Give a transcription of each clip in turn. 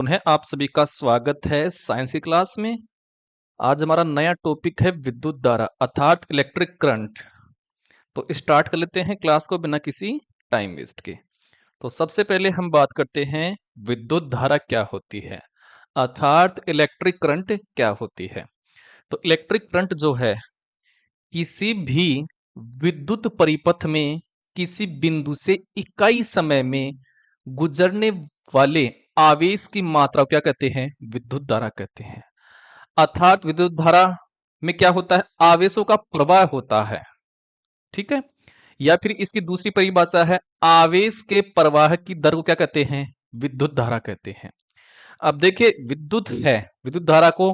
उन्हें आप सभी का स्वागत है साइंस की क्लास में। आज हमारा नया टॉपिक है विद्युत धारा अर्थात इलेक्ट्रिक करंट। तो स्टार्ट कर लेते हैं क्लास को बिना किसी टाइम वेस्ट के। तो सबसे पहले हम बात करते हैं विद्युत धारा क्या होती है अर्थात इलेक्ट्रिक करंट क्या होती है। तो इलेक्ट्रिक करंट जो है किसी भी विद्युत परिपथ में किसी बिंदु से इकाई समय में गुजरने वाले आवेश की मात्रा को क्या कहते हैं? विद्युत धारा कहते हैं। अर्थात विद्युत धारा में क्या होता है? आवेशों का प्रवाह होता है। ठीक है, या फिर इसकी दूसरी परिभाषा है आवेश के प्रवाह की दर को क्या कहते हैं? विद्युत धारा कहते हैं। अब देखिए विद्युत है, विद्युत धारा को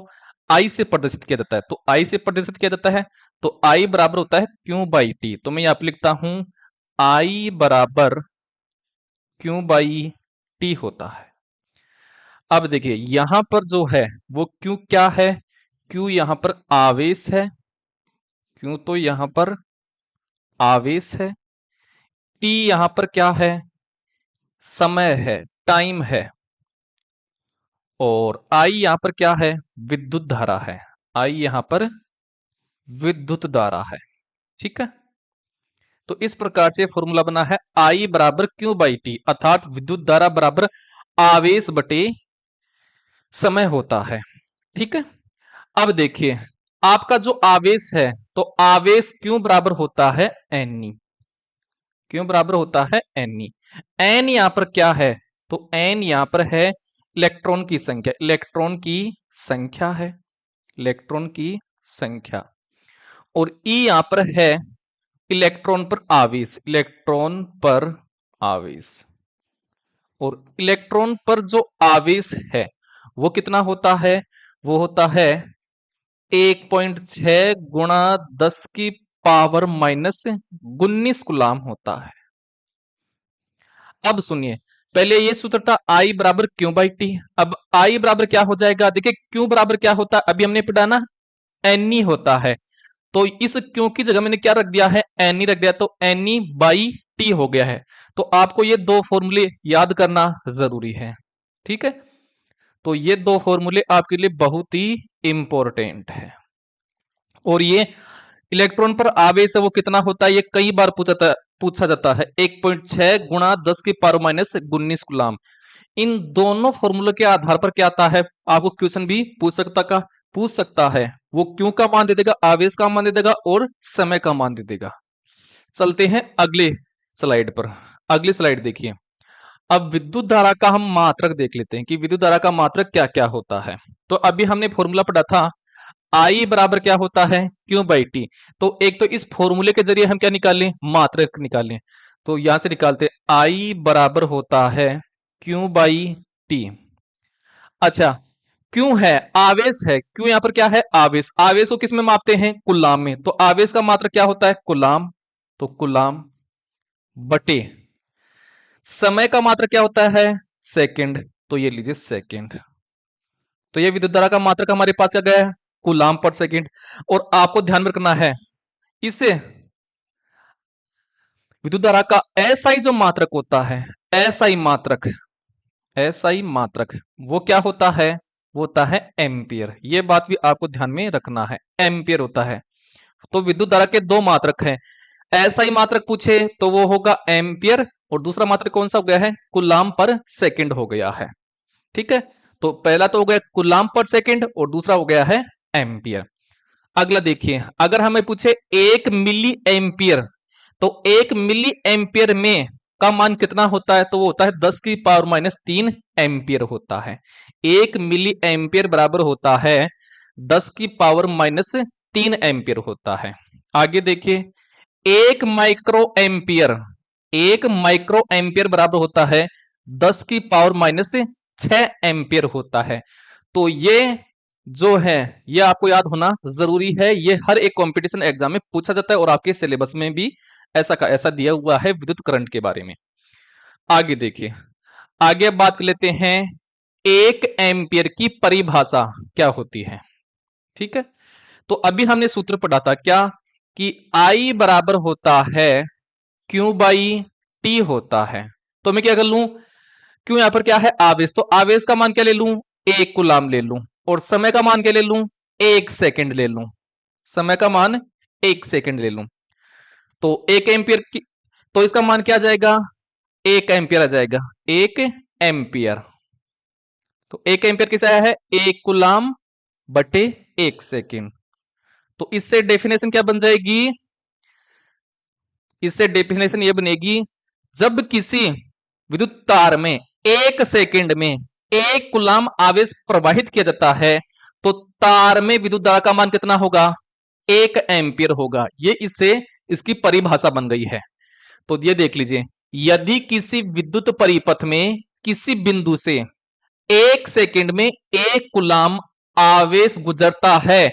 आई से प्रदर्शित किया जाता है। तो आई से प्रदर्शित किया जाता है तो आई बराबर होता है क्यू बाई टी। तो मैं यहां पर लिखता हूं आई बराबर क्यू बाई टी होता है। अब देखिए यहां पर जो है वो क्यू क्या है? क्यू यहां पर आवेश है। क्यू तो यहां पर आवेश है। टी यहां पर क्या है? समय है, टाइम है। और आई यहां पर क्या है? विद्युत धारा है। आई यहां पर विद्युत धारा है। ठीक है, तो इस प्रकार से फॉर्मूला बना है आई बराबर क्यू बाई टी अर्थात विद्युत धारा बराबर आवेश बटे समय होता है। ठीक है, अब देखिए आपका जो आवेश है तो आवेश क्यों बराबर होता है एन। क्यों बराबर होता है एन। एन यहां पर क्या है? तो एन यहां पर है इलेक्ट्रॉन की संख्या। इलेक्ट्रॉन की संख्या है, इलेक्ट्रॉन की संख्या। और ई यहां पर है इलेक्ट्रॉन पर आवेश, इलेक्ट्रॉन पर आवेश। और इलेक्ट्रॉन पर जो आवेश है वो कितना होता है? वो होता है 1.6 गुणा 10 की पावर माइनस 19 गुलाम होता है। अब सुनिए, पहले ये सूत्र था आई बराबर क्यू बाई टी। अब आई बराबर क्या हो जाएगा? देखिए क्यू बराबर क्या होता है, अभी हमने पढ़ा ना, एन ई होता है। तो इस क्यू की जगह मैंने क्या रख दिया है? एन ई रख दिया, तो एन ई बाई टी हो गया है। तो आपको ये दो फॉर्मूले याद करना जरूरी है। ठीक है, तो ये दो फॉर्मूले आपके लिए बहुत ही इंपॉर्टेंट है। और ये इलेक्ट्रॉन पर आवेश है वो कितना होता है? ये कई बार पूछा जाता है 1.6 गुणा 10 की पावर माइनस 19 गुलाम। इन दोनों फॉर्मूले के आधार पर क्या आता है? आपको क्वेश्चन भी पूछ सकता है। वो क्यों का मान दे देगा, आवेश का मान दे देगा और समय का मान दे देगा। चलते हैं अगले स्लाइड पर। अगली स्लाइड देखिए। अब विद्युत धारा का हम मात्रक देख लेते हैं कि विद्युत धारा का मात्रक क्या क्या होता है। तो अभी हमने फॉर्मूला पढ़ा था आई बराबर क्या होता है? Q by T. तो एक तो इस फॉर्मूले के जरिए हम क्या निकालें? मात्रक निकालें। तो यहां से निकालते आई बराबर होता है क्यू बाई टी। अच्छा, क्यों है? आवेश है। क्यों यहां पर क्या है? आवेश। आवेश को किस में मापते हैं? कुलाम में। तो आवेश का मात्रक क्या होता है? कुलाम। तो कुलाम बटे समय का मात्रक क्या होता है? सेकंड। तो ये लीजिए सेकंड। तो ये विद्युत धारा का मात्रक हमारे पास क्या गया है? कूलाम पर सेकंड। और आपको ध्यान में रखना है इसे विद्युत धारा का एसआई जो मात्रक होता है, एसआई मात्रक, एसआई मात्रक वो क्या होता है? वो होता है एम्पियर। ये बात भी आपको ध्यान में रखना है, एम्पियर होता है। तो विद्युत धारा के दो मात्रक हैं। एसआई मात्रक पूछे तो वो होगा एम्पियर और दूसरा मात्रक कौन सा हो गया है? कूलाम पर सेकंड हो गया है। ठीक है, तो पहला तो हो गया कूलाम पर सेकंड और दूसरा हो गया है एम्पियर। अगला देखिए, अगर हमें पूछे 1 मिली एम्पियर, तो 1 मिली एम्पियर में का मान कितना होता है? तो वो होता है 10 की पावर माइनस 3 एम्पियर होता है। 1 मिली एम्पियर बराबर होता है 10 की पावर माइनस 3 एम्पियर होता है। आगे देखिए, 1 माइक्रो एम्पियर, 1 माइक्रो एम्पियर बराबर होता है 10 की पावर माइनस 6 एम्पियर होता है। तो ये जो है ये आपको याद होना जरूरी है। ये हर एक कंपटीशन एग्जाम में पूछा जाता है और आपके सिलेबस में भी ऐसा का ऐसा दिया हुआ है विद्युत करंट के बारे में। आगे देखिए, आगे बात कर लेते हैं 1 एम्पियर की परिभाषा क्या होती है। ठीक है, तो अभी हमने सूत्र पढ़ा था क्या कि आई बराबर होता है क्यू बाई टी होता है। तो मैं क्या कर लूं, क्यों यहां पर क्या है आवेश, तो आवेश का मान क्या ले लूं 1 कूलाम ले लूं, और समय का मान क्या ले लूं 1 सेकंड ले लूं, समय का मान 1 सेकंड ले लूं। तो 1 एम्पियर की, तो इसका मान क्या आ जाएगा 1 एम्पियर आ जाएगा, 1 एम्पियर। तो 1 एम्पियर किस आया है 1 कूलाम बटे 1 सेकंड। तो इससे डेफिनेशन क्या बन जाएगी, इससे डेफिनेशन ये बनेगी, जब किसी विद्युत तार में 1 सेकंड में 1 कूलाम आवेश प्रवाहित किया जाता है तो तार में विद्युत धारा का मान कितना होगा 1 एम्पियर होगा। ये इससे इसकी परिभाषा बन गई है। तो ये देख लीजिए, यदि किसी विद्युत परिपथ में किसी बिंदु से 1 सेकंड में 1 कूलाम आवेश गुजरता है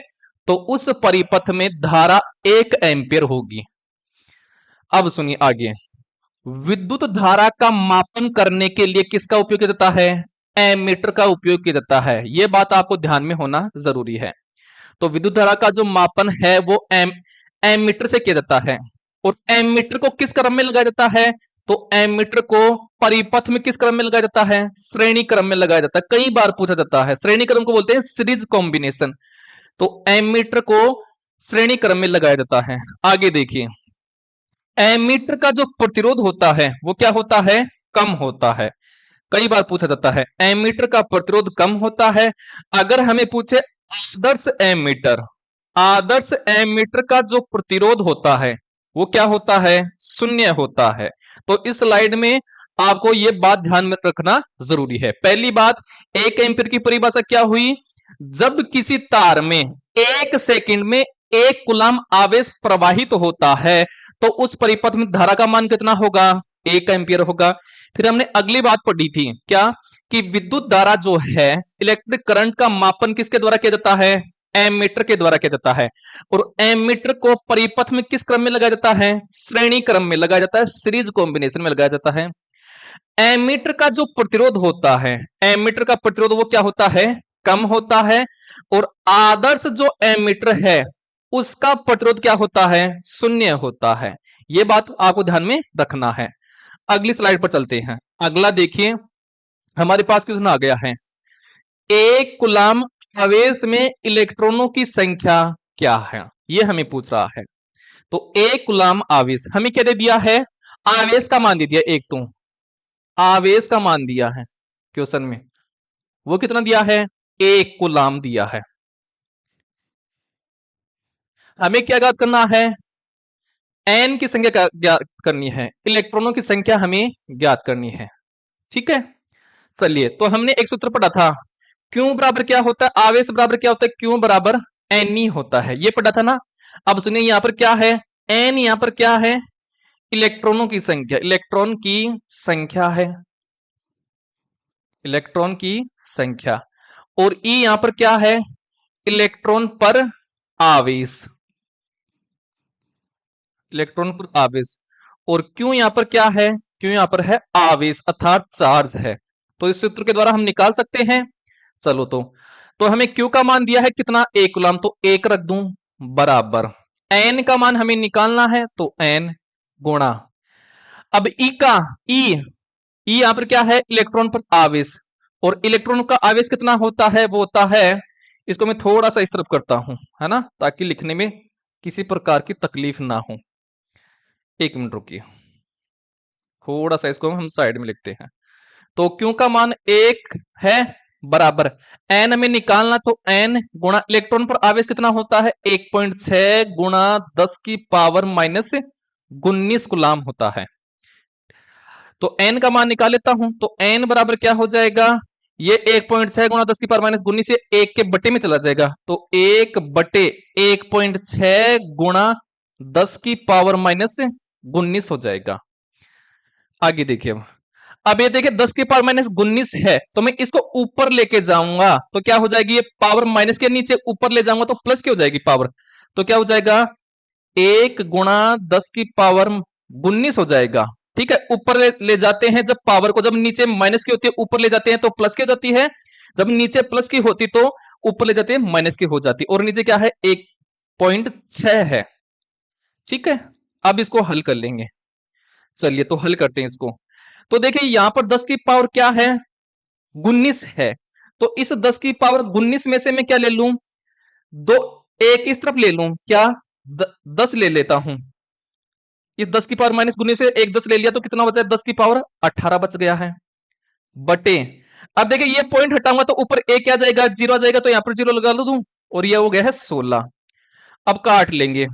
तो उस परिपथ में धारा 1 एम्पियर होगी। अब सुनिए आगे, विद्युत धारा का मापन करने के लिए किसका उपयोग किया जाता है एमीटर का उपयोग किया जाता है। यह बात आपको ध्यान में होना जरूरी है। तो विद्युत धारा का जो मापन है वो एमीटर से किया जाता है। और एमीटर को किस क्रम में लगाया जाता है, तो एमीटर को परिपथ में किस क्रम में लगाया जाता है श्रेणी क्रम में लगाया जाता है। कई बार पूछा जाता है, श्रेणी क्रम को बोलते हैं सीरीज कॉम्बिनेशन। तो एमीटर को श्रेणी क्रम में लगाया जाता है। आगे देखिए, एमीटर का जो प्रतिरोध होता है वो क्या होता है कम होता है। कई बार पूछा जाता है एमीटर का प्रतिरोध कम होता है। अगर हमें पूछे आदर्श एमीटर, आदर्श एमीटर का जो प्रतिरोध होता है वो क्या होता है शून्य होता है। तो इस स्लाइड में आपको यह बात ध्यान में रखना जरूरी है। पहली बात, 1 एम्पीयर की परिभाषा क्या हुई, जब किसी तार में 1 सेकंड में 1 कूलाम आवेश प्रवाहित होता है तो उस परिपथ में धारा का मान कितना होगा 1 एम्पीयर होगा। फिर हमने अगली बात पढ़ी थी क्या, कि विद्युत धारा जो है इलेक्ट्रिक करंट का मापन किसके द्वारा किया जाता है एमीटर के द्वारा किया जाता है। और एमीटर को परिपथ में किस क्रम में लगाया जाता है श्रेणी क्रम में लगाया जाता है, सीरीज कॉम्बिनेशन में लगाया जाता है। एमीटर का जो प्रतिरोध होता है, एमीटर का प्रतिरोध वो क्या होता है कम होता है। और आदर्श जो एमीटर है उसका प्रतिरोध क्या होता है शून्य होता है। यह बात आपको ध्यान में रखना है। अगली स्लाइड पर चलते हैं। अगला देखिए, हमारे पास क्वेश्चन आ गया है, 1 कूलाम आवेश में इलेक्ट्रॉनों की संख्या क्या है, यह हमें पूछ रहा है। तो 1 कूलाम आवेश हमें क्या दे दिया है, आवेश का मान दे दिया, एक तो आवेश का मान दिया है क्वेश्चन में, वो कितना दिया है 1 कूलाम दिया है। हमें क्या ज्ञात करना है एन की संख्या ज्ञात करनी है, इलेक्ट्रॉनों की संख्या हमें ज्ञात करनी है। ठीक है, चलिए, तो हमने एक सूत्र पढ़ा था, क्यू बराबर क्या होता है आवेश बराबर क्या होता है क्यू बराबर एन ही होता है, ये पढ़ा था ना। अब सुनिए यहां पर क्या है एन, यहां पर क्या है इलेक्ट्रॉनों की संख्या, इलेक्ट्रॉन की संख्या है, इलेक्ट्रॉन की संख्या। और ई यहां पर क्या है इलेक्ट्रॉन पर आवेश, इलेक्ट्रॉन पर आवेश। और क्यू यहां पर क्या है, क्यू यहां पर है आवेश अर्थात चार्ज है। तो इस सूत्र के द्वारा हम निकाल सकते हैं। चलो, तो हमें क्यू का मान दिया है कितना 1 कूलाम, तो 1 रख दूं बराबर एन का मान हमें निकालना है तो एन गुणा, अब ई का ई यहां पर क्या है इलेक्ट्रॉन पर आवेश। और इलेक्ट्रॉन का आवेश कितना होता है, वो होता है, इसको मैं थोड़ा सा इस तरफ करता हूं है ना, ताकि लिखने में किसी प्रकार की तकलीफ ना हो। 1 मिनट रुकिए, थोड़ा सा इसको हम साइड में लिखते हैं। तो क्यू का मान 1 है बराबर एन हमें निकालना, तो एन गुणा इलेक्ट्रॉन पर आवेश कितना होता है 1.6 गुणा 10 की पावर माइनस 19 गुलाम होता है। तो एन का मान निकाल लेता हूं, तो एन बराबर क्या हो जाएगा, ये 1.6 गुणा 10 की पावर माइनस 19 से 1 के बटे में चला जाएगा, तो 1 बटे 1.6 गुणा 10 की पावर माइनस 19 हो जाएगा। आगे देखिए, अब ये देखिए 10 की पावर माइनस 19 है, तो मैं इसको ऊपर लेके जाऊंगा तो क्या हो जाएगी, ये पावर माइनस के नीचे ऊपर ले जाऊंगा तो प्लस की हो जाएगी पावर, तो क्या हो जाएगा 1 गुणा 10 की पावर 19 हो जाएगा। ठीक है, ऊपर ले जाते हैं जब पावर को, जब नीचे माइनस की होती है ऊपर ले जाते हैं तो प्लस की हो जाती है, जब नीचे प्लस की होती तो ऊपर ले जाते हैं माइनस की हो जाती, और नीचे क्या है 1.6 है। ठीक है, अब इसको हल कर लेंगे। चलिए, तो हल करते हैं इसको। तो देखिए यहां पर 10 की पावर क्या है, 19 है। तो इस 10 की पावर 19 में से मैं क्या ले लूं, दो, एक इस तरफ ले लूं, क्या 10 ले लेता हूं। इस 10 की पावर माइनस 19 से एक 10 ले लिया तो कितना बचा है, 10 की पावर 18 बच गया है, बटे। अब देखिए ये पॉइंट हटाऊंगा तो ऊपर एक क्या जाएगा, जीरो आ जाएगा, तो यहां पर जीरो लगा दूं और ये हो गया है 16। अब काट लेंगे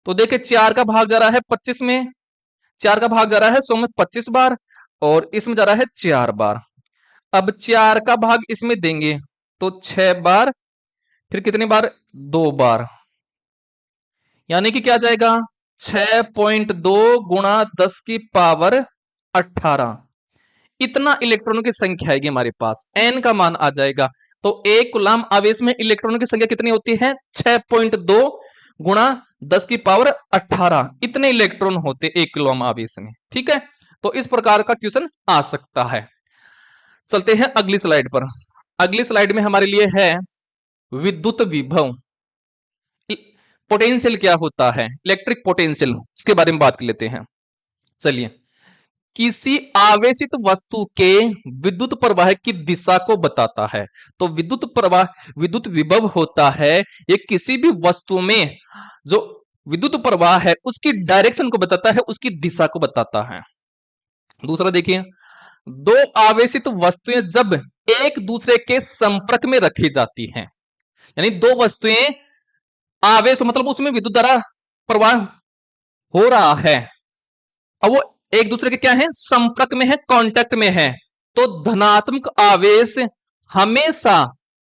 तो देखिए 4 का भाग जा रहा है 25 में, 4 का भाग जा रहा है 100 में 25 बार, और इसमें जा रहा है 4 बार। अब 4 का भाग इसमें देंगे तो 6 बार, फिर कितनी बार, 2 बार, यानी कि क्या जाएगा 6.2 गुणा 10 की पावर 18। इतना इलेक्ट्रॉनों की संख्या आएगी हमारे पास, n का मान आ जाएगा। तो एक कूलाम आवेश में इलेक्ट्रॉनों की संख्या कितनी होती है, 6.2 गुणा 10 की पावर 18, इतने इलेक्ट्रॉन होते एक कूलाम आवेश में। ठीक है, तो इस प्रकार का क्वेश्चन आ सकता है। चलते हैं अगली स्लाइड पर। अगली स्लाइड में हमारे लिए है विद्युत विभव, पोटेंशियल क्या होता है, इलेक्ट्रिक पोटेंशियल, उसके बारे में बात कर लेते हैं। चलिए, किसी आवेशित वस्तु के विद्युत प्रवाह की दिशा को बताता है। तो विद्युत प्रवाह, विद्युत विभव होता है, ये किसी भी वस्तु में जो विद्युत प्रवाह है उसकी डायरेक्शन को बताता है, उसकी दिशा को बताता है। दूसरा देखिए, दो आवेशित वस्तुएं जब एक दूसरे के संपर्क में रखी जाती हैं, यानी दो वस्तुएं आवेश मतलब उसमें विद्युत धारा प्रवाह हो रहा है, अब वो एक दूसरे के क्या है, संपर्क में है, कांटेक्ट में है, तो धनात्मक आवेश हमेशा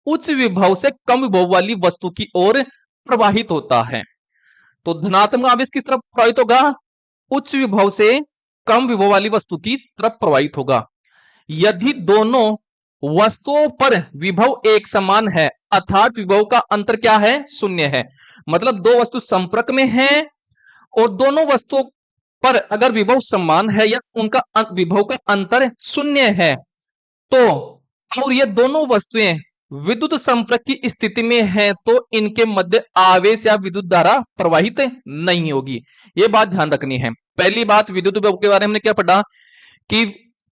उच्च विभव से कम विभव वाली वस्तु की ओर प्रवाहित होता है। तो धनात्मक आवेश किस तरफ प्रवाहित होगा, उच्च विभव से कम विभव वाली वस्तु की तरफ प्रवाहित होगा। यदि दोनों वस्तुओं पर विभव एक समान है, अर्थात विभव का अंतर क्या है, शून्य है, मतलब दो वस्तु संपर्क में हैं और दोनों वस्तुओं पर अगर विभव समान है या उनका विभव का अंतर शून्य है, तो और ये दोनों वस्तुएं विद्युत संपर्क की स्थिति में हैं, तो इनके मध्य आवेश या विद्युत धारा प्रवाहित नहीं होगी। ये बात ध्यान रखनी है। पहली बात, विद्युत विभव के बारे में हमने क्या पढ़ा कि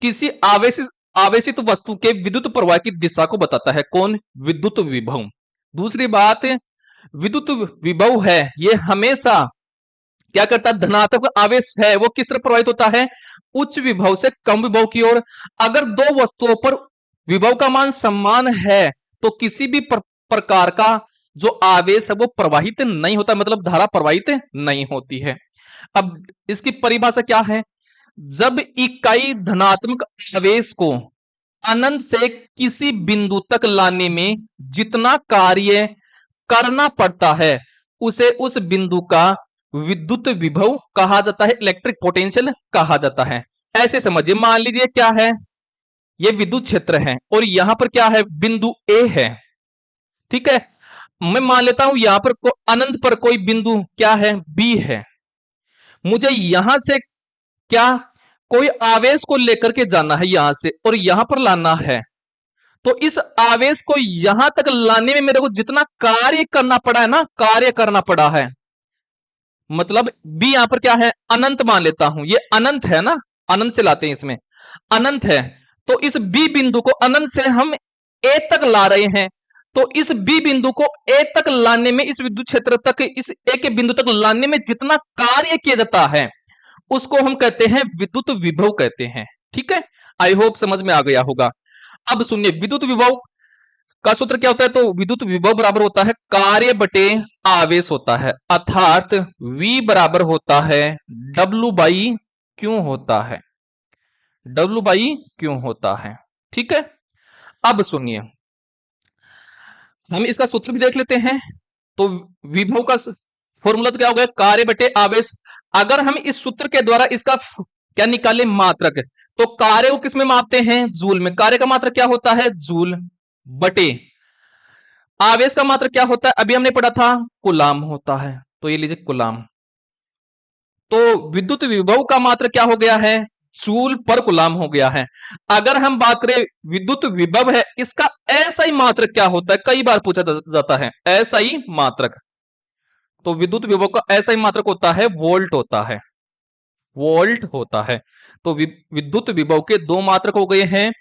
किसी आवेशित वस्तु के विद्युत प्रवाह की दिशा को बताता है कौन, विद्युत विभव। दूसरी बात, विद्युत विभव है ये हमेशा क्या करता है, धनात्मक आवेश है वो किस तरह प्रवाहित होता है, उच्च विभव से कम विभव की ओर। अगर दो वस्तुओं पर विभव का मान समान है तो किसी भी प्रकार का जो आवेश है वो प्रवाहित नहीं होता, मतलब धारा प्रवाहित नहीं होती है। अब इसकी परिभाषा क्या है, जब इकाई धनात्मक आवेश को अनंत से किसी बिंदु तक लाने में जितना कार्य करना पड़ता है उसे उस बिंदु का विद्युत विभव कहा जाता है, इलेक्ट्रिक पोटेंशियल कहा जाता है। ऐसे समझिए, मान लीजिए क्या है, ये विद्युत क्षेत्र है और यहां पर क्या है, बिंदु ए है। ठीक है, मैं मान लेता हूं यहां पर अनंत पर कोई बिंदु क्या है, बी है। मुझे यहां से क्या, कोई आवेश को लेकर के जाना है यहां से और यहां पर लाना है, तो इस आवेश को यहां तक लाने में मेरे को जितना कार्य करना पड़ा है ना, कार्य करना पड़ा है, मतलब बी यहां पर क्या है, अनंत मान लेता हूं, ये अनंत है ना, अनंत से लाते हैं, इसमें अनंत है, तो इस बी बिंदु को अनंत से हम ए तक ला रहे हैं, तो इस बी बिंदु को ए तक लाने में, इस विद्युत क्षेत्र तक, इस ए के बिंदु तक लाने में जितना कार्य किया जाता है उसको हम कहते हैं विद्युत विभव कहते हैं। ठीक है, आई होप समझ में आ गया होगा। अब सुनिए, विद्युत विभव का सूत्र क्या होता है, तो विद्युत विभव बराबर होता है कार्य बटे आवेश होता है, अर्थात V बराबर होता है W बाई क्यों होता है, W बाई क्यों होता है। ठीक है, अब सुनिए, हम इसका सूत्र भी देख लेते हैं। तो विभव का फॉर्मूला तो क्या हो गया, कार्य बटे आवेश। अगर हम इस सूत्र के द्वारा इसका क्या निकाले, मात्रक, तो कार्य को किसमें मापते हैं, जूल में। कार्य का मात्रक क्या होता है, जूल, बटे आवेश का मात्रक क्या होता है, अभी हमने पढ़ा था, कूलाम होता है, तो ये लीजिए कूलाम। तो विद्युत विभव का मात्रक क्या हो गया है, जूल पर कूलाम हो गया है। अगर हम बात करें विद्युत विभव है, इसका एसआई मात्रक क्या होता है, कई बार पूछा जाता है एसआई मात्रक। तो विद्युत विभव का एसआई मात्रक होता है वोल्ट होता है, वोल्ट होता है। तो विद्युत विभव के दो मात्रक हो गए हैं।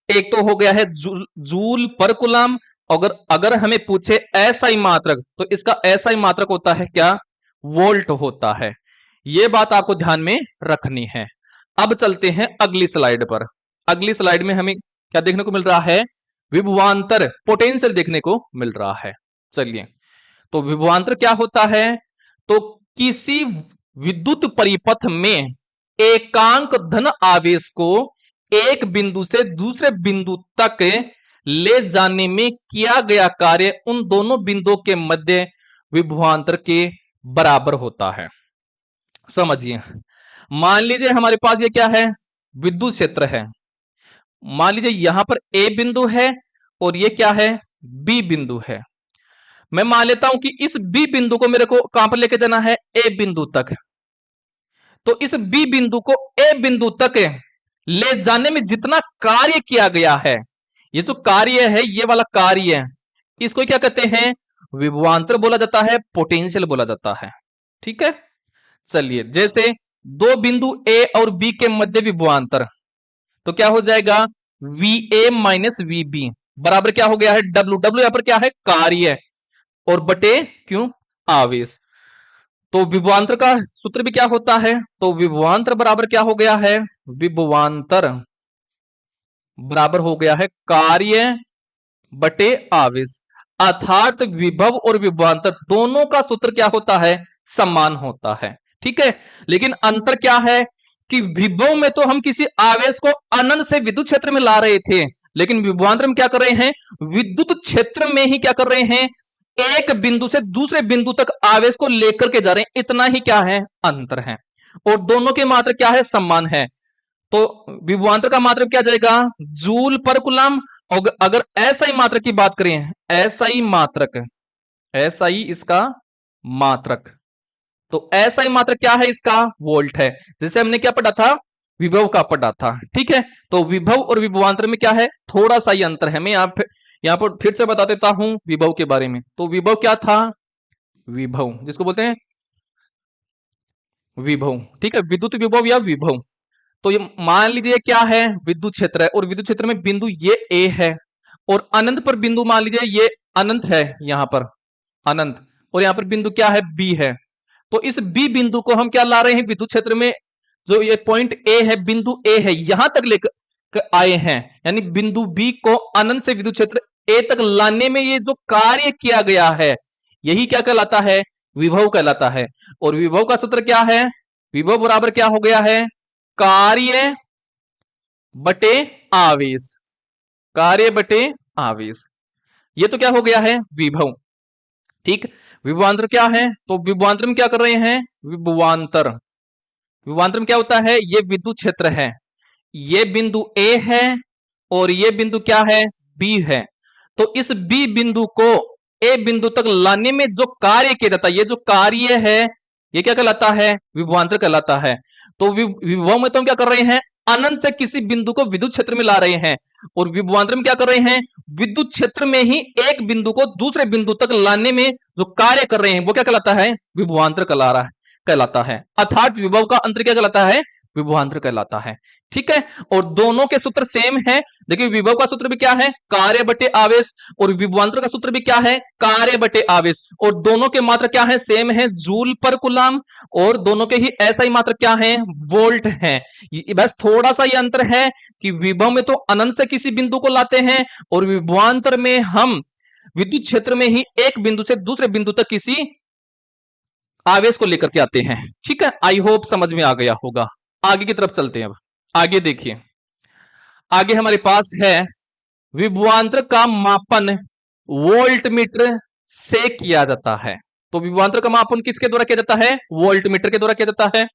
एक तो हो गया है जूल पर कूलम। अगर अगर हमें पूछे एसआई मात्रक, तो इसका एसआई मात्रक होता है क्या? वोल्ट होता है। यह बात आपको ध्यान में रखनी है। अब चलते हैं अगली स्लाइड पर। अगली स्लाइड में हमें क्या देखने को मिल रहा है? विभवांतर पोटेंशियल देखने को मिल रहा है। चलिए, तो विभवांतर क्या होता है? तो किसी विद्युत परिपथ में एकांक धन आवेश को एक बिंदु से दूसरे बिंदु तक ले जाने में किया गया कार्य उन दोनों बिंदुओं के मध्य विभवांतर के बराबर होता है। समझिए, मान लीजिए हमारे पास ये क्या है? विद्युत क्षेत्र है। मान लीजिए यहां पर ए बिंदु है और ये क्या है? बी बिंदु है। मैं मान लेता हूं कि इस बी बिंदु को मेरे को कहां पर लेके जाना है? ए बिंदु तक। तो इस बी बिंदु को ए बिंदु तक ले जाने में जितना कार्य किया गया है, ये जो कार्य है, ये वाला कार्य, इसको क्या कहते हैं? विभवांतर बोला जाता है, पोटेंशियल बोला जाता है। ठीक है, चलिए, जैसे दो बिंदु ए और बी के मध्य विभवांतर, तो क्या हो जाएगा? V A minus V B बराबर क्या हो गया है? डब्ल्यू। डब्ल्यू यहां पर क्या है? कार्य, और बटे क्यों? आवेश। तो विभवांतर का सूत्र भी क्या होता है? तो विभवांतर बराबर क्या हो गया है? विभवांतर बराबर हो गया है कार्य बटे आवेश। अर्थात विभव और विभवांतर दोनों का सूत्र क्या होता है? समान होता है। ठीक है, लेकिन अंतर क्या है कि विभव में तो हम किसी आवेश को अनंत से विद्युत क्षेत्र में ला रहे थे, लेकिन विभवांतर में क्या कर रहे हैं? विद्युत क्षेत्र में ही क्या कर रहे हैं? एक बिंदु से दूसरे बिंदु तक आवेश को लेकर के जा रहे हैं। इतना ही क्या है? अंतर है। और दोनों के मात्रक क्या है? समान है। तो विभवांतर का मात्रक क्या जाएगा? जूल पर कूलम। और अगर एसआई मात्रक की बात करें, एसआई मात्रक, एसआई इसका मात्रक, तो एसआई मात्रक क्या है? इसका वोल्ट है। जैसे हमने क्या पढ़ा था? विभव का पढ़ा था। ठीक है, तो विभव और विभवांतर में क्या है? थोड़ा सा ही अंतर है। मैं यहां पर फिर से बता देता हूं विभव के बारे में। तो विभव क्या था? विभव जिसको बोलते हैं विभव, ठीक है, विद्युत विभव या विभव। तो ये मान लीजिए क्या है? विद्युत क्षेत्र है, और विद्युत क्षेत्र में बिंदु ये ए है, और अनंत पर बिंदु मान लीजिए ये अनंत है, यहां पर अनंत, और यहां पर बिंदु क्या है? बी है। तो इस बी बिंदु को हम क्या ला रहे हैं? विद्युत क्षेत्र में जो ये पॉइंट ए है, बिंदु ए है, यहां तक लेकर आए हैं। यानी बिंदु बी को अनंत से विद्युत क्षेत्र ए तक लाने में ये जो कार्य किया गया है, यही क्या कहलाता है? विभव कहलाता है। और विभव का सूत्र क्या है? विभव बराबर क्या हो गया है? कार्य बटे आवेश। कार्य बटे आवेश, ये तो क्या हो गया है? विभव। ठीक, विभवांतर क्या है? तो विभवांतर में क्या कर रहे हैं? विभवांतर, विभवांतर में क्या होता है? ये विद्युत क्षेत्र है, ये बिंदु ए है, और ये बिंदु क्या है? बी है। तो इस बी बिंदु को ए बिंदु तक लाने में जो कार्य किया जाता है, ये जो कार्य है, ये क्या कहलाता है? विभवांतर कहलाता है। तो विभव में तो हम क्या कर रहे हैं? अनंत से किसी बिंदु को विद्युत क्षेत्र में ला रहे हैं, और विभवांतर में क्या कर रहे हैं? विद्युत क्षेत्र में ही एक बिंदु को दूसरे बिंदु तक लाने में जो कार्य कर रहे हैं, वो क्या कहलाता है? विभवांतर कहलाता है। अर्थात विभव का अंतर क्या कहलाता है? विभवांतर कहलाता है। ठीक है, और दोनों के सूत्र सेम है। देखिए, विभव का सूत्र भी क्या है? कार्य बटे आवेश, और विभवांतर का सूत्र भी क्या है? कार्य बटे आवेश, और दोनों के मात्रा क्या है? सेम है, जूल पर कूलम, और दोनों के ही ऐसा ही मात्रा क्या है? वोल्ट है। बस थोड़ा सा ये अंतर है कि विभव में तो अनंत से किसी बिंदु को लाते हैं, और विभवांतर में हम विद्युत क्षेत्र में ही एक बिंदु से दूसरे बिंदु तक किसी आवेश को लेकर के आते हैं। ठीक है, आई होप समझ में आ गया होगा। आगे की तरफ चलते हैं। अब आगे देखिए, आगे हमारे पास है विभवांतर का मापन वोल्टमीटर से किया जाता है। तो विभवांतर का मापन किसके द्वारा किया जाता है? वोल्टमीटर के द्वारा किया जाता है।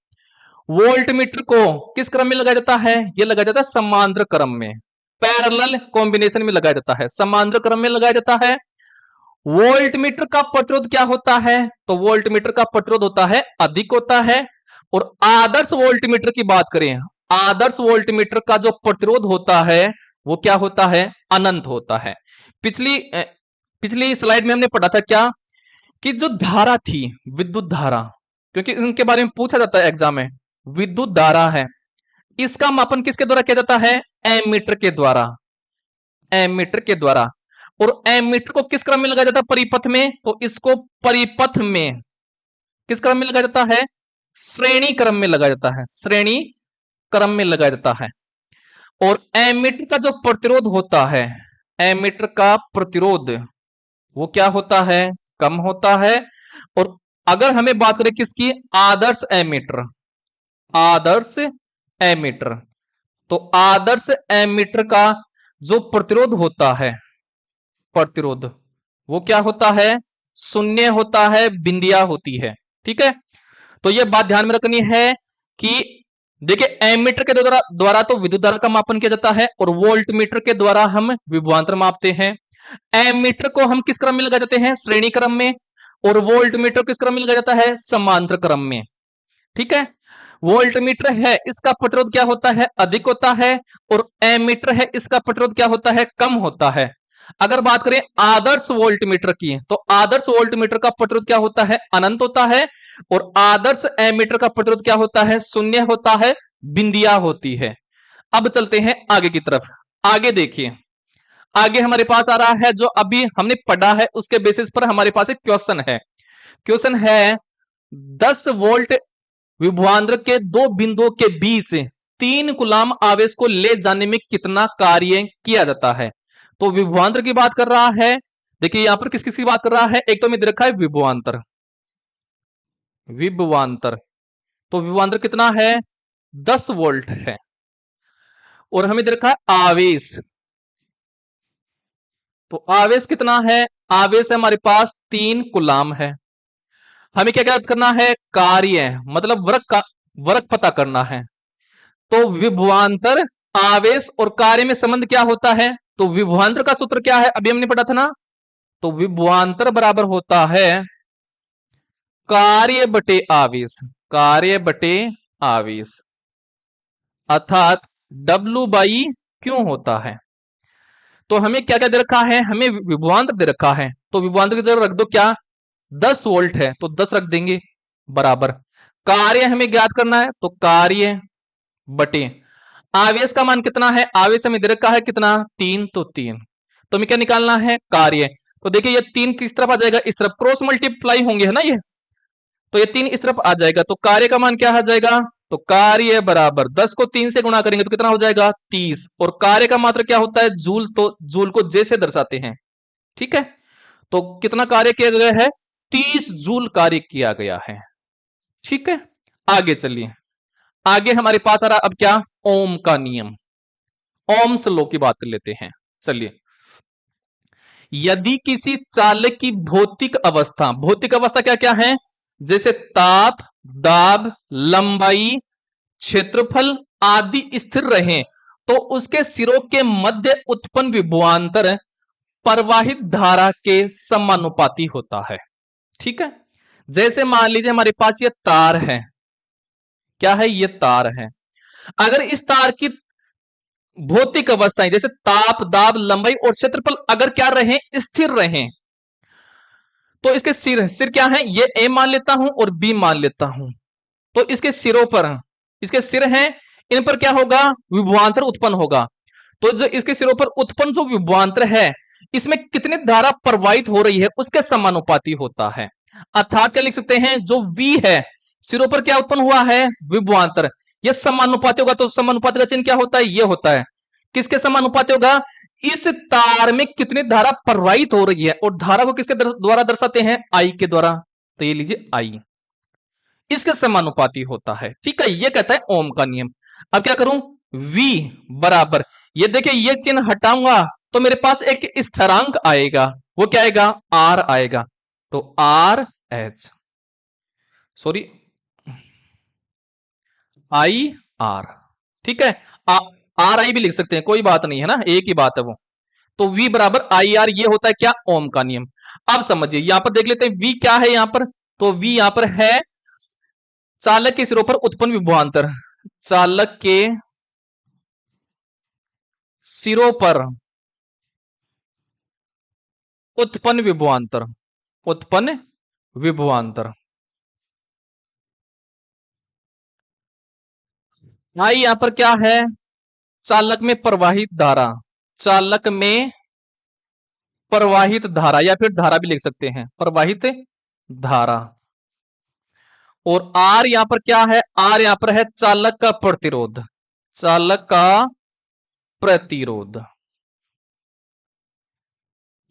वोल्टमीटर को किस क्रम में लगाया जाता है? यह लगाया जाता है समांतर क्रम में, पैरेलल कॉम्बिनेशन में लगाया जाता है, समांतर क्रम में लगाया जाता है। वोल्टमीटर का प्रतिरोध क्या होता है? तो वोल्टमीटर का प्रतिरोध होता है अधिक होता है। और आदर्श वोल्टमीटर की बात करें, आदर्श वोल्टमीटर का जो प्रतिरोध होता है वो क्या होता है? अनंत होता है। पिछली स्लाइड में हमने पढ़ा था क्या? कि जो धारा थी, विद्युत धारा, क्योंकि इनके बारे में पूछा जाता है एग्जाम में, विद्युत धारा है, इसका मापन किसके द्वारा किया जाता है? एमीटर के द्वारा, एमीटर के द्वारा। और एमीटर को किस क्रम में लगाया जाता है? परिपथ में। तो इसको परिपथ में किस क्रम में लगाया जाता है? श्रेणी क्रम में लगाया जाता है, श्रेणी क्रम में लगाया जाता है। और एमीटर का जो प्रतिरोध होता है, एमीटर का प्रतिरोध वो क्या होता है? कम होता है। और अगर हमें बात करें किसकी? आदर्श एमीटर, आदर्श एमीटर, तो आदर्श एमीटर का जो प्रतिरोध होता है, प्रतिरोध वो क्या होता है? शून्य होता है, बिंदिया होती है। ठीक है, तो यह बात ध्यान में रखनी है कि देखिए एमीटर के द्वारा तो विद्युत धारा का मापन किया जाता है और वोल्ट मीटर के द्वारा हम विभवांतर मापते हैं। एमीटर को हम किस क्रम में लगा जाते हैं? श्रेणी क्रम में। और वोल्ट मीटर किस क्रम में लगाया जाता है? समांतर क्रम में। ठीक है, वोल्ट मीटर है इसका प्रतिरोध क्या होता है? अधिक होता है। और एमीटर है इसका प्रतिरोध क्या होता है? कम होता है। अगर बात करें आदर्श वोल्ट मीटर की, तो आदर्श वोल्ट मीटर का प्रतिरोध क्या होता है? अनंत होता है। और आदर्श एमीटर का प्रतिरोध क्या होता है? शून्य होता है, बिंदिया होती है। अब चलते हैं आगे की तरफ। आगे देखिए, आगे हमारे पास आ रहा है जो अभी हमने पढ़ा है उसके बेसिस पर हमारे पास एक क्वेश्चन है। क्वेश्चन है 10 वोल्ट विभवांतर के दो बिंदुओं के बीच 3 कूलाम आवेश को ले जाने में कितना कार्य किया जाता है? तो विभवांतर की बात कर रहा है। देखिए यहां पर किस किस की बात कर रहा है? एक तो में दे रखा है विभवांतर, विभवांतर, तो विभवांतर कितना है? 10 वोल्ट है। और हमें दे रखा है आवेश, तो आवेश कितना है? आवेश है हमारे पास 3 कूलाम है। हमें क्या क्या करना है? कार्य, मतलब वर्क का, वर्क पता करना है। तो विभवांतर, आवेश और कार्य में संबंध क्या होता है? तो विभवांतर का सूत्र क्या है? अभी हमने पढ़ा था ना। तो विभवांतर बराबर होता है कार्य बटे आवेश, कार्य बटे आवेश, अर्थात W बाई क्यों होता है। तो हमें क्या क्या दे रखा है? हमें विभवांतर दे रखा है, तो विभवांतर की जगह रख दो क्या? 10 वोल्ट है तो 10 रख देंगे, बराबर। कार्य हमें ज्ञात करना है, तो कार्य बटे आवेश का मान कितना है? आवेश हमें दे रखा है कितना? 3, तो 3। तो हमें क्या निकालना है? कार्य। तो देखिए ये 3 किस तरफ आ जाएगा? इस तरफ, क्रॉस मल्टीप्लाई होंगे है ना ये, तो ये 3 इस तरफ आ जाएगा। तो कार्य का मान क्या आ जाएगा? तो कार्य बराबर 10 को 3 से गुणा करेंगे तो कितना हो जाएगा? 30। और कार्य का मात्रा क्या होता है? जूल, तो जूल को जैसे दर्शाते हैं। ठीक है, तो कितना कार्य किया गया है? 30 जूल कार्य किया गया है। ठीक है, आगे चलिए। आगे हमारे पास आ रहा अब क्या? ओम का नियम, ओम्स लॉ की बात कर लेते हैं। चलिए, यदि किसी चालक की भौतिक अवस्था, भौतिक अवस्था क्या क्या है? जैसे ताप, दाब, लंबाई, क्षेत्रफल आदि स्थिर रहे, तो उसके सिरों के मध्य उत्पन्न विभवांतर प्रवाहित धारा के समानुपाती होता है। ठीक है, जैसे मान लीजिए हमारे पास ये तार है, क्या है? ये तार है। अगर इस तार की भौतिक अवस्थाएं जैसे ताप, दाब, लंबाई और क्षेत्रफल अगर क्या रहे? स्थिर रहे, तो इसके सिर, सिर क्या है? ये ए मान लेता हूं और बी मान लेता हूं। तो इसके सिरों पर, इसके सिर हैं, इन पर क्या होगा? विभवांतर उत्पन्न होगा। तो जो इसके सिरों पर उत्पन्न जो विभवांतर है, इसमें कितनी धारा प्रवाहित हो रही है उसके समानुपाती होता है। अर्थात क्या लिख सकते हैं? जो V है, सिरों पर क्या उत्पन्न हुआ है? विभवांतर, यह समानुपाती होगा। तो समानुपाती का चिन्ह क्या होता है? यह होता है। किसके समानुपाती होगा? इस तार में कितनी धारा प्रवाहित हो रही है, और धारा को किसके द्वारा दर्शाते हैं? I के द्वारा। तो ये लीजिए I, इसके समानुपाती होता है। ठीक है, ये कहता है ओम का नियम। अब क्या करूं? V बराबर, ये देखिए ये चिन्ह हटाऊंगा तो मेरे पास एक स्थिरांक आएगा, वो क्या आएगा? R आएगा। तो R H, sorry, I R. ठीक है, आर आई भी लिख सकते हैं, कोई बात नहीं है ना, एक ही बात है वो। तो V बराबर आई आर, ये होता है क्या? ओम का नियम। अब समझिए यहां पर देख लेते हैं V क्या है यहां पर। तो V यहां पर है चालक के सिरों पर उत्पन्न विभवांतर, चालक के सिरों पर उत्पन्न विभवांतर, उत्पन्न विभवांतर। आई यहां पर क्या है, चालक में प्रवाहित धारा, चालक में प्रवाहित धारा या फिर धारा भी लिख सकते हैं, प्रवाहित धारा। और आर यहां पर क्या है, आर यहां पर है चालक का प्रतिरोध, चालक का प्रतिरोध,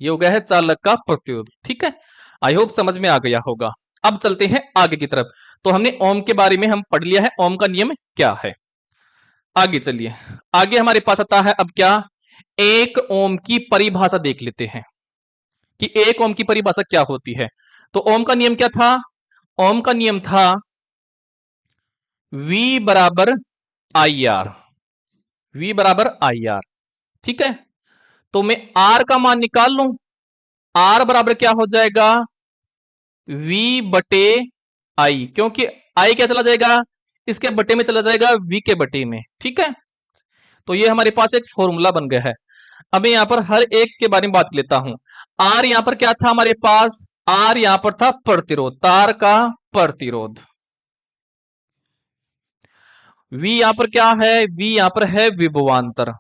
ये हो गया है चालक का प्रतिरोध। ठीक है, आई होप समझ में आ गया होगा। अब चलते हैं आगे की तरफ। तो हमने ओम के बारे में हम पढ़ लिया है, ओम का नियम क्या है। आगे चलिए, आगे हमारे पास आता है अब क्या, एक ओम की परिभाषा देख लेते हैं कि एक ओम की परिभाषा क्या होती है। तो ओम का नियम क्या था, ओम का नियम था V बराबर आई आर, V बराबर आई आर। ठीक है, तो मैं R का मान निकाल लूं, R बराबर क्या हो जाएगा, V बटे आई, क्योंकि आई क्या चला जाएगा, इसके बटे में चला जाएगा V के बटे में। ठीक है, तो ये हमारे पास एक फॉर्मूला बन गया है। अब मैं यहां पर हर एक के बारे में बात लेता हूं। आर यहां पर क्या था हमारे पास, आर यहां पर था प्रतिरोध, तार का प्रतिरोध। वी यहां पर क्या है, वी यहां पर है विभवांतर।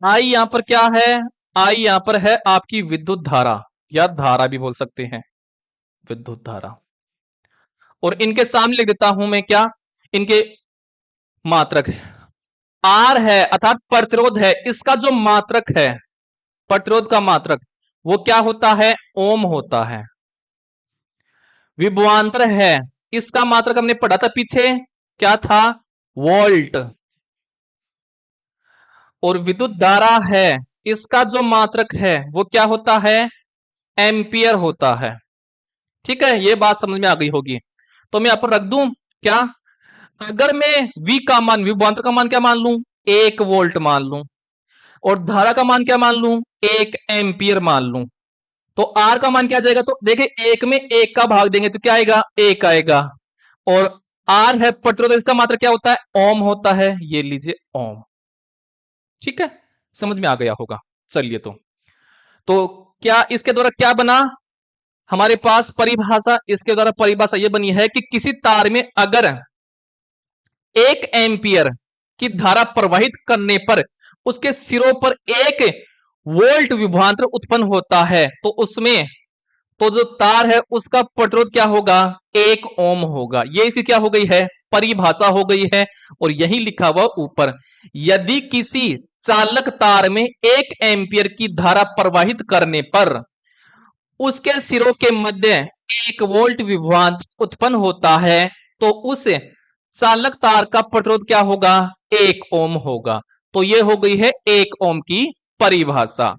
आई यहां पर क्या है, आई यहां पर है आपकी विद्युत धारा, या धारा भी बोल सकते हैं, विद्युत धारा। और इनके सामने लिख देता हूं मैं क्या, इनके मात्रक। आर है अर्थात प्रतिरोध है, इसका जो मात्रक है, प्रतिरोध का मात्रक, वो क्या होता है, ओम होता है। विभवांतर है, इसका मात्रक हमने पढ़ा था पीछे, क्या था, वोल्ट। और विद्युत धारा है, इसका जो मात्रक है वो क्या होता है, एम्पियर होता है। ठीक है, ये बात समझ में आ गई होगी। तो मैं यहां पर रख दूं क्या, अगर मैं V का मान, विभवांतर का मान क्या मान लूं, 1 वोल्ट मान लूं, और धारा का मान क्या मान लूं, 1 एम्पियर मान लूं, तो R का मान क्या आ जाएगा, तो देखिए एक में एक का भाग देंगे तो क्या आएगा, 1 आएगा। और R है प्रतिरोध, इसका मात्रा क्या होता है, ओम होता है, ये लीजिए ओम। ठीक है, समझ में आ गया होगा। चलिए, तो क्या इसके द्वारा क्या बना हमारे पास परिभाषा, इसके द्वारा परिभाषा यह बनी है कि किसी तार में अगर 1 एम्पियर की धारा प्रवाहित करने पर उसके सिरों पर 1 वोल्ट विभवांतर उत्पन्न होता है, तो उसमें, तो जो तार है उसका प्रतिरोध क्या होगा, 1 ओम होगा। ये इसकी क्या हो गई है, परिभाषा हो गई है। और यही लिखा हुआ ऊपर, यदि किसी चालक तार में 1 एम्पियर की धारा प्रवाहित करने पर उसके सिरों के मध्य 1 वोल्ट विभवांतर उत्पन्न होता है, तो उस चालक तार का प्रतिरोध क्या होगा, 1 ओम होगा। तो यह हो गई है 1 ओम की परिभाषा।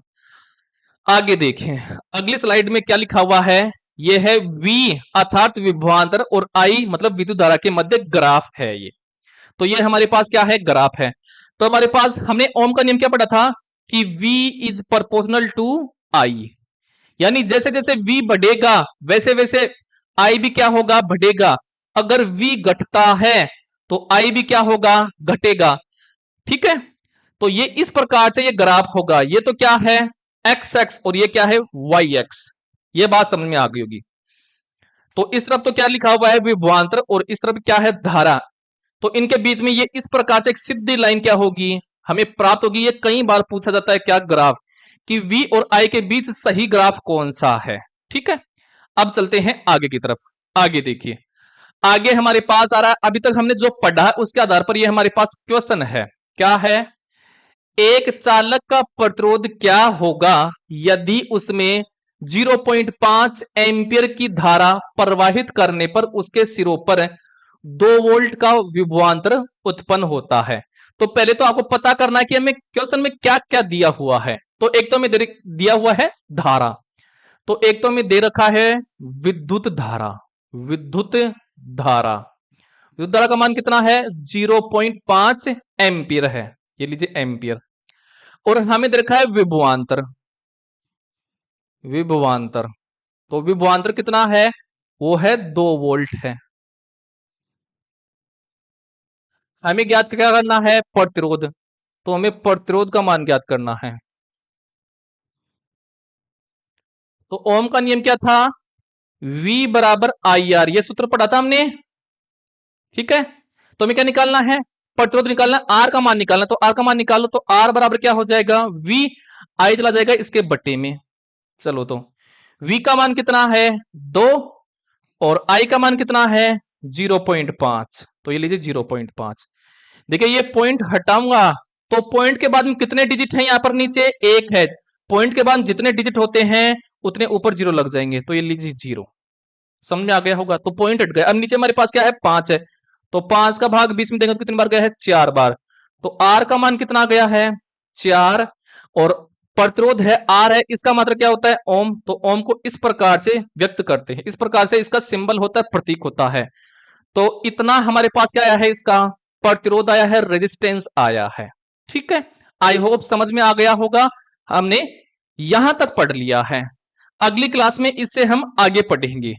आगे देखें, अगली स्लाइड में क्या लिखा हुआ है, यह है V अर्थात विभवांतर, और I मतलब विद्युत धारा के मध्य ग्राफ है ये। तो ये हमारे पास क्या है, ग्राफ है। तो हमारे पास हमने ओम का नियम क्या पढ़ा था कि V is proportional to I, यानी जैसे जैसे V बढ़ेगा वैसे वैसे I भी क्या होगा, बढ़ेगा। अगर V घटता है तो I भी क्या होगा, घटेगा। ठीक है, तो ये इस प्रकार से ये ग्राफ होगा। ये तो क्या है, एक्स एक्स, और ये क्या है, वाई एक्स। ये बात समझ में आ गई होगी। तो इस तरफ तो क्या लिखा हुआ है, विभवांतर, और इस तरफ क्या है, धारा। तो इनके बीच में ये इस प्रकार से एक सीधी लाइन क्या होगी, हमें प्राप्त होगी। ये कई बार पूछा जाता है क्या, ग्राफ, कि V और I के बीच सही ग्राफ कौन सा है। ठीक है, अब चलते हैं आगे की तरफ। आगे देखिए, आगे हमारे पास आ रहा है, अभी तक हमने जो पढ़ा है उसके आधार पर ये हमारे पास क्वेश्चन है। क्या है, एक चालक का प्रतिरोध क्या होगा यदि उसमें 0.5 एम्पियर की धारा प्रवाहित करने पर उसके सिरों पर 2 वोल्ट का विभवांतर उत्पन्न होता है। तो पहले तो आपको पता करना है कि हमें क्वेश्चन में क्या क्या दिया हुआ है। तो एक तो हमें दिया हुआ है धारा, तो एक तो हमें दे रखा है विद्युत धारा, विद्युत धारा, विद्युत धारा का मान कितना है, 0.5 एम्पियर है, ये लीजिए एम्पियर। और हमें दे रखा है विभवांतर, विभवांतर, तो विभवांतर कितना है, वो है 2 वोल्ट है। हमें ज्ञात क्या करना है, प्रतिरोध, तो हमें प्रतिरोध का मान ज्ञात करना है। तो ओम का नियम क्या था, V बराबर आई आर, ये सूत्र पढ़ा था हमने। ठीक है, तो हमें क्या निकालना है, प्रतिरोध निकालना, आर का मान निकालना, तो आर का मान निकालो, तो आर बराबर क्या हो जाएगा, वी, आई चला जाएगा इसके बट्टे में। चलो तो v का मान कितना है 2 और i का मान कितना है 0.5, तो ये लीजिए 0.5। देखिए ये पॉइंट हटाऊंगा तो पॉइंट के बाद में कितने डिजिट हैं यहां पर नीचे, एक है, पॉइंट के बाद जितने डिजिट होते हैं उतने ऊपर जीरो लग जाएंगे, तो ये लीजिए जीरो। समझ में आ गया होगा, तो पॉइंट हट गया। अब नीचे हमारे पास क्या है 5 है, तो 5 का भाग 20 में देंगे तो कितनी बार गया है 4 बार, तो r का मान कितना गया है 4, और प्रतिरोध है r है, इसका मात्रा क्या होता है ओम, तो ओम को इस प्रकार से व्यक्त करते हैं, इस प्रकार से इसका सिंबल होता है, प्रतीक होता है। तो इतना हमारे पास क्या आया है, इसका प्रतिरोध आया है, रेजिस्टेंस आया है। ठीक है, आई होप समझ में आ गया होगा, हमने यहां तक पढ़ लिया है। अगली क्लास में इससे हम आगे पढ़ेंगे।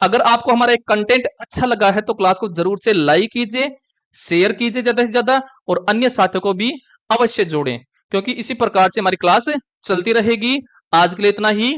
अगर आपको हमारा एक कंटेंट अच्छा लगा है तो क्लास को जरूर से लाइक कीजिए, शेयर कीजिए ज्यादा से ज्यादा, और अन्य साथियों को भी अवश्य जोड़ें, क्योंकि इसी प्रकार से हमारी क्लास चलती रहेगी। आज के लिए इतना ही।